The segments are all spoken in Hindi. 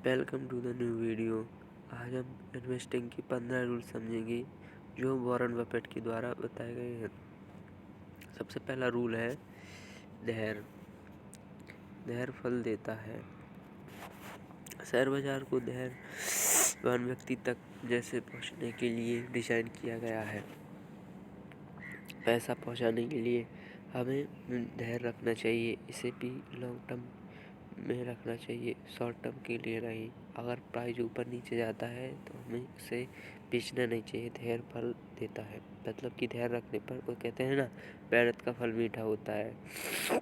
Welcome to the new video. आज हम इन्वेस्टिंग की 15 रूल समझेंगे जो वॉरेन बफेट के द्वारा बताए गए हैं। सबसे पहला रूल है धैर्य। धैर्य फल देता है। शेयर बाजार को धैर्यवान व्यक्ति तक जैसे पहुंचने के लिए डिजाइन किया गया है। पैसा पहुंचाने के लिए हमें धैर्य रखना चाहिए। इसे भी लॉन्ग टर्म में रखना चाहिए, शॉर्ट टर्म के लिए नहीं। अगर प्राइस ऊपर नीचे जाता है तो हमें उसे बेचना नहीं चाहिए। धैर्य फल देता है, मतलब कि धैर्य रखने पर वो कहते हैं ना, मेहनत का फल मीठा होता है।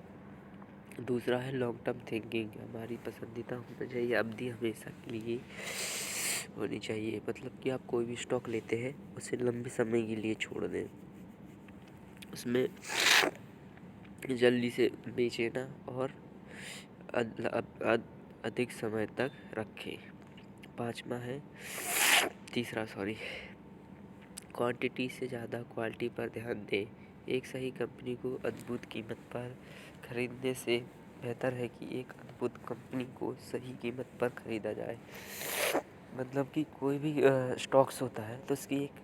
दूसरा है लॉन्ग टर्म थिंकिंग। हमारी पसंदीदा होना चाहिए, अवधि हमेशा के लिए होनी चाहिए। मतलब कि आप कोई भी स्टॉक लेते हैं उसे लंबे समय के लिए छोड़ दें, उसमें जल्दी से बेचे ना और अधिक समय तक रखें। तीसरा क्वांटिटी से ज़्यादा क्वालिटी पर ध्यान दें। एक सही कंपनी को अद्भुत कीमत पर खरीदने से बेहतर है कि एक अद्भुत कंपनी को सही कीमत पर खरीदा जाए। मतलब कि कोई भी स्टॉक्स होता है तो उसकी एक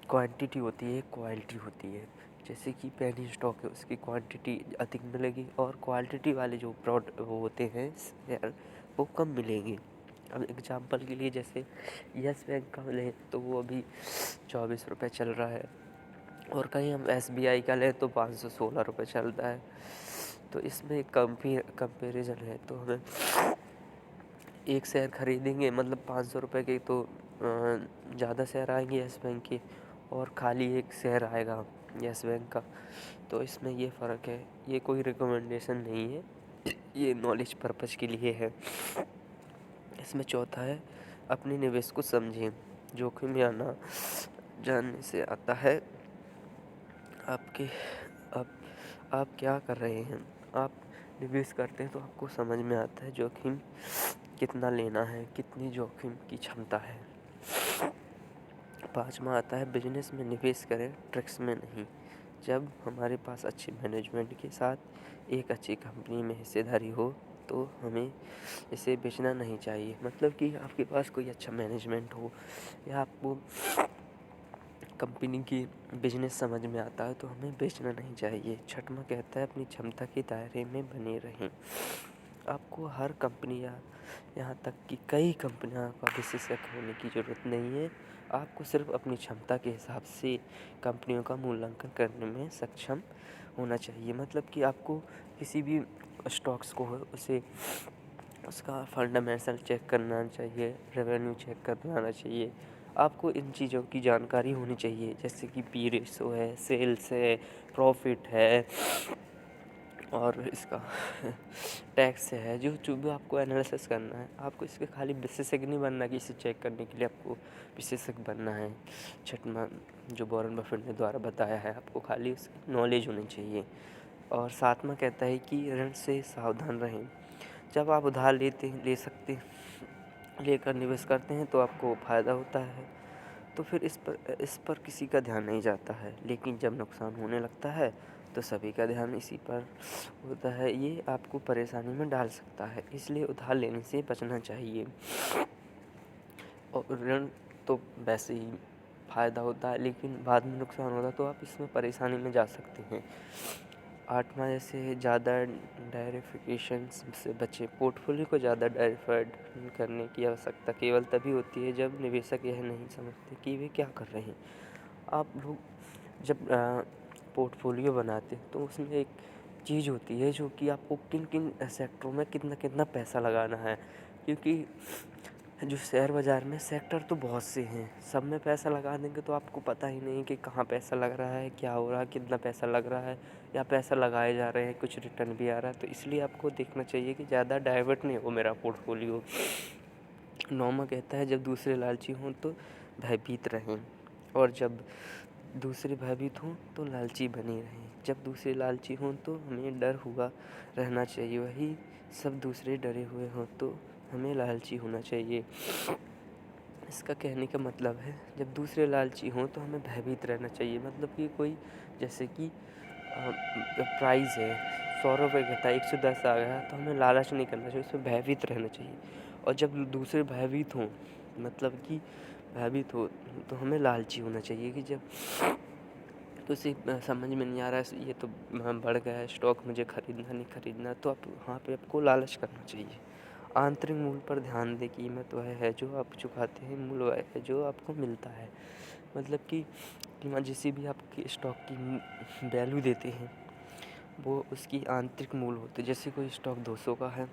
क्वांटिटी होती है, एक क्वालिटी होती है। जैसे कि पेनी स्टॉक है, उसकी क्वांटिटी अधिक मिलेगी और क्वालिटी वाले जो वो होते हैं शेयर वो कम मिलेंगे। अब एग्जांपल के लिए जैसे यस बैंक का लें तो वो अभी 24 रुपये चल रहा है, और कहीं हम SBI का लें तो 516 रुपये चलता है। तो इसमें कंपेरिजन है। तो हमें एक शेयर खरीदेंगे, मतलब 500 रुपये के, तो ज़्यादा शेयर आएंगे यस बैंक के और खाली एक शेयर आएगा यस बैंक का। तो इसमें ये फ़र्क है। ये कोई रिकमेंडेशन नहीं है, ये नॉलेज पर्पज़ के लिए है। इसमें चौथा है अपने निवेश को समझें। जोखिम या ना जानने से आता है आपके आप क्या कर रहे हैं। आप निवेश करते हैं तो आपको समझ में आता है जोखिम कितना लेना है, कितनी जोखिम की क्षमता है। पाँचवा आता है बिजनेस में निवेश करें, ट्रिक्स में नहीं। जब हमारे पास अच्छी मैनेजमेंट के साथ एक अच्छी कंपनी में हिस्सेदारी हो तो हमें इसे बेचना नहीं चाहिए। मतलब कि आपके पास कोई अच्छा मैनेजमेंट हो या आपको कंपनी की बिजनेस समझ में आता है तो हमें बेचना नहीं चाहिए। छठवां कहता है अपनी क्षमता के दायरे में बने रहें। आपको हर कंपनी या यहाँ तक कि कई कंपनियों का विशेषज्ञ होने की ज़रूरत नहीं है। आपको सिर्फ अपनी क्षमता के हिसाब से कंपनियों का मूल्यांकन करने में सक्षम होना चाहिए। मतलब कि आपको किसी भी स्टॉक्स को उसे उसका फंडामेंटल चेक करना चाहिए, रेवेन्यू चेक करना आना चाहिए। आपको इन चीज़ों की जानकारी होनी चाहिए, जैसे कि पी रेशो है, सेल्स है, प्रॉफिट है और इसका टैक्स है। जो भी आपको एनालिसिस करना है, आपको इसके खाली विशेषज्ञ नहीं बनना कि इसे चेक करने के लिए आपको विशेषज्ञ बनना है। छठवां जो वॉरेन बफेट ने द्वारा बताया है, आपको खाली उसकी नॉलेज होनी चाहिए। और सातवां कहता है कि ऋण से सावधान रहें। जब आप उधार लेकर निवेश करते हैं तो आपको फ़ायदा होता है, तो फिर इस पर किसी का ध्यान नहीं जाता है। लेकिन जब नुकसान होने लगता है तो सभी का ध्यान इसी पर होता है। ये आपको परेशानी में डाल सकता है, इसलिए उधार लेने से बचना चाहिए। और ऋण तो वैसे ही फ़ायदा होता है, लेकिन बाद में नुकसान होता है तो आप इसमें परेशानी में जा सकते हैं। आठवां जैसे ज़्यादा डाइवर्सिफिकेशन से बचें। पोर्टफोलियो को ज़्यादा डाइवर्सिफाइड करने की आवश्यकता केवल तभी होती है जब निवेशक यह नहीं समझते कि वे क्या कर रहे हैं। आप लोग जब पोर्टफोलियो बनाते हैं तो उसमें एक चीज़ होती है जो कि आपको किन किन सेक्टरों में कितना कितना पैसा लगाना है। क्योंकि जो शेयर बाज़ार में सेक्टर तो बहुत से हैं, सब में पैसा लगा देंगे तो आपको पता ही नहीं कि कहाँ पैसा लग रहा है, क्या हो रहा है, कितना पैसा लग रहा है, या पैसा लगाए जा रहे हैं, कुछ रिटर्न भी आ रहा है। तो इसलिए आपको देखना चाहिए कि ज़्यादा डाइवर्ट नहीं हो मेरा पोर्टफोलियो। नौमा कहता है जब दूसरे लालची हों तो भयभीत रहें, और जब दूसरे भयभीत हों तो लालची बने रहें। जब दूसरे लालची हों तो हमें डर हुआ रहना चाहिए, वही सब दूसरे डरे हुए हों तो हमें लालची होना चाहिए। इसका कहने का मतलब है जब दूसरे लालची हों तो हमें भयभीत रहना चाहिए। मतलब कि कोई जैसे कि प्राइस है 100 रुपये का था, 110 आ गया तो हमें लालच नहीं करना चाहिए, उसमें भयभीत रहना चाहिए। और जब दूसरे भयभीत हों, मतलब कि भयभीत हो, तो हमें लालची होना चाहिए कि जब तो उसे समझ में नहीं आ रहा है ये तो बढ़ गया है स्टॉक, मुझे खरीदना नहीं खरीदना, तो आप वहाँ पे आपको लालच करना चाहिए। आंतरिक मूल्य पर ध्यान दें, कीमत वह है जो आप चुकाते हैं, मूल्य वह है जो आपको मिलता है। मतलब कि कीमत जिसी भी आपकी स्टॉक की वैल्यू देते हैं वो उसकी आंतरिक मूल्य होते हैं। जैसे कोई स्टॉक 200 का है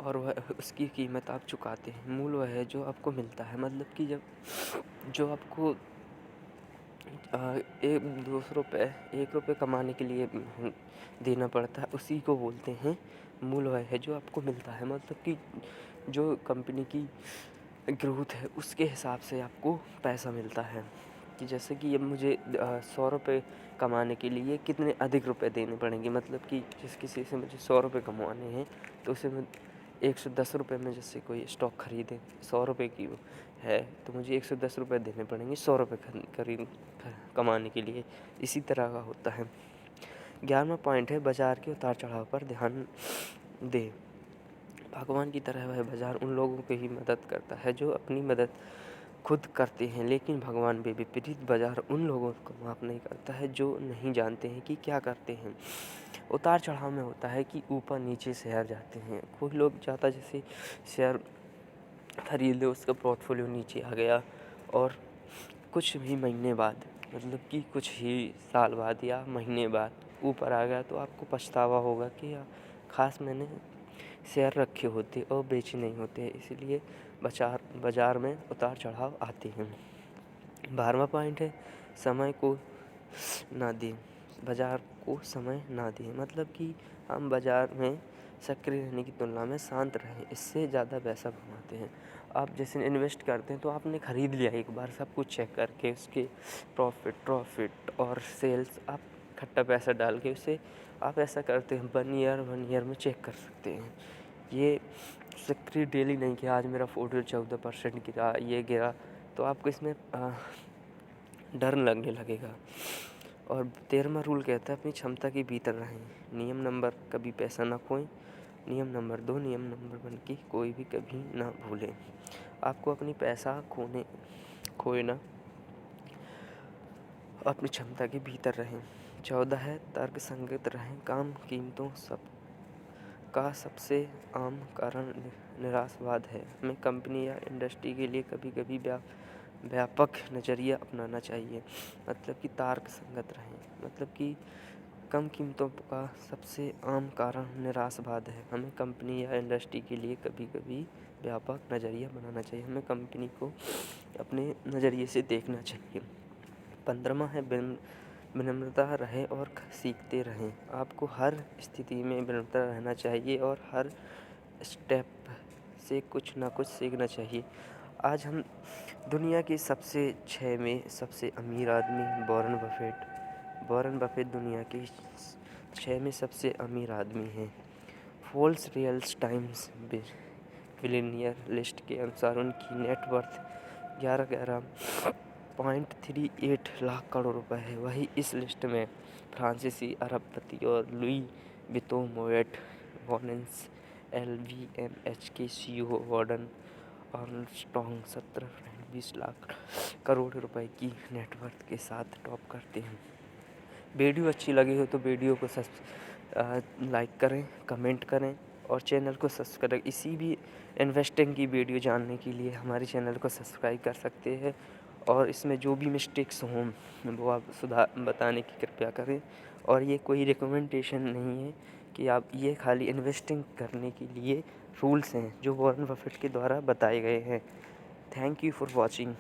और वह उसकी कीमत आप चुकाते हैं, मूल्य वह है जो आपको मिलता है। मतलब कि जब जो आपको एक ₹2 ₹1 कमाने के लिए देना पड़ता है, उसी को बोलते हैं मूल्य वह है जो आपको मिलता है। मतलब कि जो कंपनी की ग्रोथ है उसके हिसाब से आपको पैसा मिलता है कि जैसे कि अब मुझे ₹100 कमाने के लिए कितने अधिक रुपए देने पड़ेंगे। मतलब कि जिस किसी से मुझे ₹100 कमाने हैं तो उसे मैं ₹110 में जैसे कोई स्टॉक खरीदे, ₹100 की वो है तो मुझे ₹110 देने पड़ेंगे ₹100 कमाने के लिए। इसी तरह का होता है। 11वां पॉइंट है बाजार के उतार चढ़ाव पर ध्यान दें। भगवान की तरह वह बाजार उन लोगों की ही मदद करता है जो अपनी मदद खुद करते हैं, लेकिन भगवान भी विपरीत बाजार उन लोगों को माफ़ नहीं करता है जो नहीं जानते हैं कि क्या करते हैं। उतार चढ़ाव में होता है कि ऊपर नीचे शेयर जाते हैं। कोई लोग ज़्यादा जैसे शेयर खरीद ले, उसका पोर्टफोलियो नीचे आ गया और कुछ भी महीने बाद, मतलब कि कुछ ही साल बाद या महीने बाद ऊपर आ गया तो आपको पछतावा होगा कि खास मैंने शेयर रखे होते और बेचे नहीं होते। इसीलिए बाजार में उतार चढ़ाव आते हैं। 12वां पॉइंट है समय को ना दें। बाजार को समय ना दें, मतलब कि हम बाजार में सक्रिय रहने की तुलना में शांत रहें, इससे ज़्यादा पैसा कमाते हैं। आप जैसे इन्वेस्ट करते हैं तो आपने खरीद लिया एक बार सब कुछ चेक करके, उसके प्रॉफिट और सेल्स आप इकट्ठा पैसा डाल के उसे आप ऐसा करते हैं 1 ईयर में चेक कर सकते हैं। ये सक्रिय डेली नहीं कि आज मेरा पोर्टफोलियो 14% गिरा, ये गिरा, तो आपको इसमें डर लगने लगेगा। और 13वां रूल कहता है अपनी क्षमता के भीतर रहें। नियम नंबर कभी पैसा ना खोएं। नियम नंबर 2, नियम नंबर 1 की कोई भी कभी ना भूलें। आपको अपनी पैसा खोए ना, अपनी क्षमता के भीतर रहें। 14 है तर्क संगत रहें। काम कीमतों का सबसे आम कारण निराशावाद है। हमें कंपनी या इंडस्ट्री के लिए कभी-कभी व्यापक नज़रिया अपनाना चाहिए। मतलब कि तर्क संगत रहें। मतलब कि कम कीमतों का सबसे आम कारण निराशावाद है। हमें कंपनी या इंडस्ट्री के लिए कभी-कभी व्यापक नज़रिया बनाना चाहिए। हमें कंपनी को अपने नज़रिए से देखना चाहिए। 15वां है विनम्रता रहें और सीखते रहें। आपको हर स्थिति में विनम्रता रहना चाहिए और हर स्टेप से कुछ ना कुछ सीखना चाहिए। आज हम दुनिया के सबसे 6 में सबसे अमीर आदमी वॉरेन बफेट दुनिया के 6 में सबसे अमीर आदमी हैं। फोर्ब्स रियल्स टाइम्स बिलियनियर लिस्ट के अनुसार उनकी नेटवर्थ 11.38 लाख करोड़ रुपए है। वही इस लिस्ट में फ्रांसीसी अरबपति और लुई विटोन मोएट वॉरेन्स LVMH के CEO Gordon Armstrong 17.20 lakh crore रुपए की नेटवर्थ के साथ टॉप करते हैं। वीडियो अच्छी लगी हो तो वीडियो को लाइक करें, कमेंट करें और चैनल को सब्सक्राइब। इसी भी इन्वेस्टिंग की वीडियो जानने के लिए हमारे चैनल को सब्सक्राइब कर सकते हैं और इसमें जो भी मिस्टेक्स हों वो आप बताने की कृपया करें। और ये कोई रिकमेंडेशन नहीं है कि आप, ये खाली इन्वेस्टिंग करने के लिए रूल्स हैं जो वॉरेन बफेट के द्वारा बताए गए हैं। Thank you for watching.